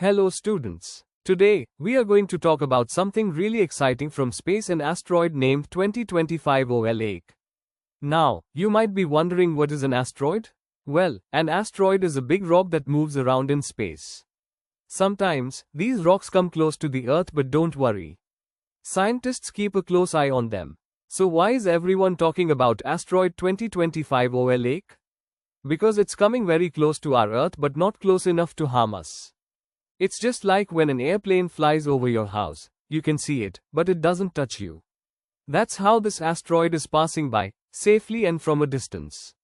Hello students. Today, we are going to talk about something really exciting from space, an asteroid named 2025 OL1. Now, you might be wondering, what is an asteroid? Well, an asteroid is a big rock that moves around in space. Sometimes, these rocks come close to the Earth, but don't worry. Scientists keep a close eye on them. So why is everyone talking about asteroid 2025 OL1? Because it's coming very close to our Earth, but not close enough to harm us. It's just like when an airplane flies over your house. You can see it, but it doesn't touch you. That's how this asteroid is passing by, safely and from a distance.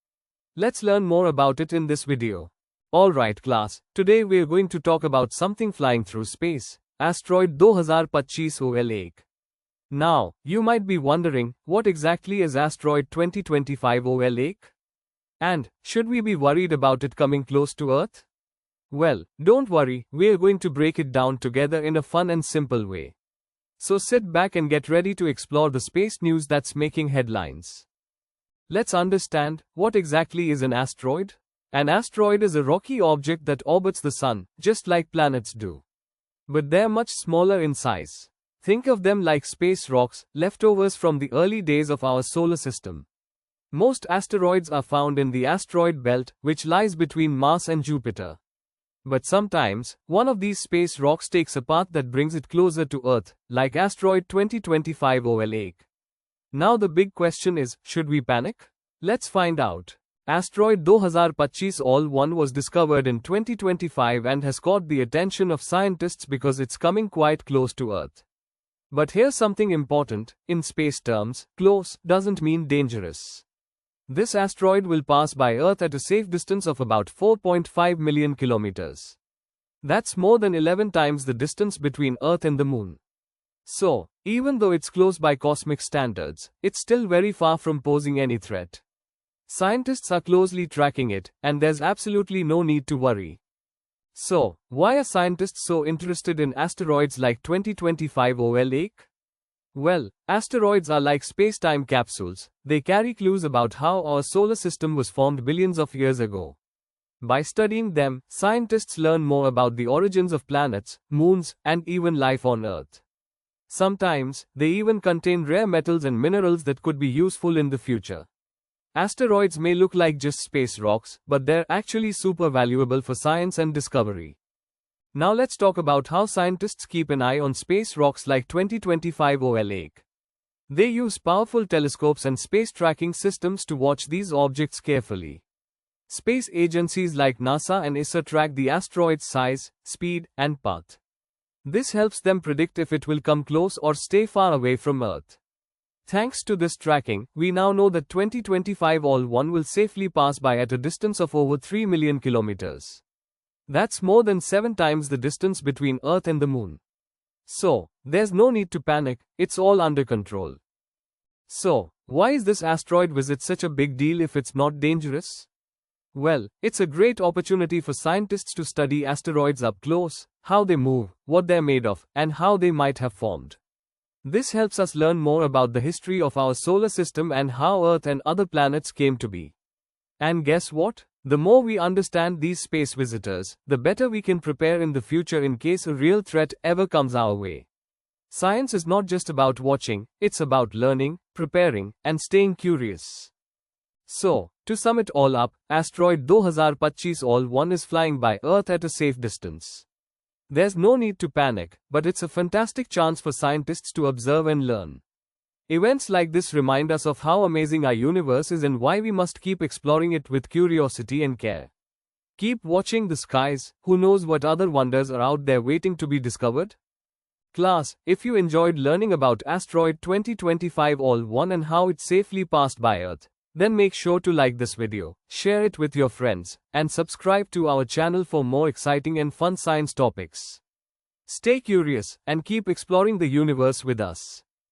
Let's learn more about it in this video. Alright class, today we're going to talk about something flying through space, asteroid 2025 OL1. Now, you might be wondering, what exactly is asteroid 2025 OL1? And, should we be worried about it coming close to Earth? Well, don't worry, we're going to break it down together in a fun and simple way. So sit back and get ready to explore the space news that's making headlines. Let's understand, what exactly is an asteroid? An asteroid is a rocky object that orbits the sun, just like planets do. But they're much smaller in size. Think of them like space rocks, leftovers from the early days of our solar system. Most asteroids are found in the asteroid belt, which lies between Mars and Jupiter. But sometimes, one of these space rocks takes a path that brings it closer to Earth, like asteroid 2025 OL1. Now the big question is, should we panic? Let's find out. Asteroid 2025 OL1 was discovered in 2025 and has caught the attention of scientists because it's coming quite close to Earth. But here's something important, in space terms, close doesn't mean dangerous. This asteroid will pass by Earth at a safe distance of about 4.5 million kilometers. That's more than 11 times the distance between Earth and the Moon. So, even though it's close by cosmic standards, it's still very far from posing any threat. Scientists are closely tracking it, and there's absolutely no need to worry. So, why are scientists so interested in asteroids like 2025 OL1? Well, asteroids are like space-time capsules. They carry clues about how our solar system was formed billions of years ago. By studying them, scientists learn more about the origins of planets, moons, and even life on Earth. Sometimes, they even contain rare metals and minerals that could be useful in the future. Asteroids may look like just space rocks, but they're actually super valuable for science and discovery. Now let's talk about how scientists keep an eye on space rocks like 2025 OL1. They use powerful telescopes and space tracking systems to watch these objects carefully. Space agencies like NASA and ESA track the asteroid's size, speed, and path. This helps them predict if it will come close or stay far away from Earth. Thanks to this tracking, we now know that 2025 OL1 will safely pass by at a distance of over 3 million kilometers. That's more than 7 times the distance between Earth and the Moon. So, there's no need to panic, it's all under control. So, why is this asteroid visit such a big deal if it's not dangerous? Well, it's a great opportunity for scientists to study asteroids up close, how they move, what they're made of, and how they might have formed. This helps us learn more about the history of our solar system and how Earth and other planets came to be. And guess what? The more we understand these space visitors, the better we can prepare in the future in case a real threat ever comes our way. Science is not just about watching, it's about learning, preparing, and staying curious. So, to sum it all up, asteroid 2025 OL1 is flying by Earth at a safe distance. There's no need to panic, but it's a fantastic chance for scientists to observe and learn. Events like this remind us of how amazing our universe is and why we must keep exploring it with curiosity and care. Keep watching the skies, who knows what other wonders are out there waiting to be discovered? Class, if you enjoyed learning about asteroid 2025 OL1 and how it safely passed by Earth, then make sure to like this video, share it with your friends, and subscribe to our channel for more exciting and fun science topics. Stay curious, and keep exploring the universe with us.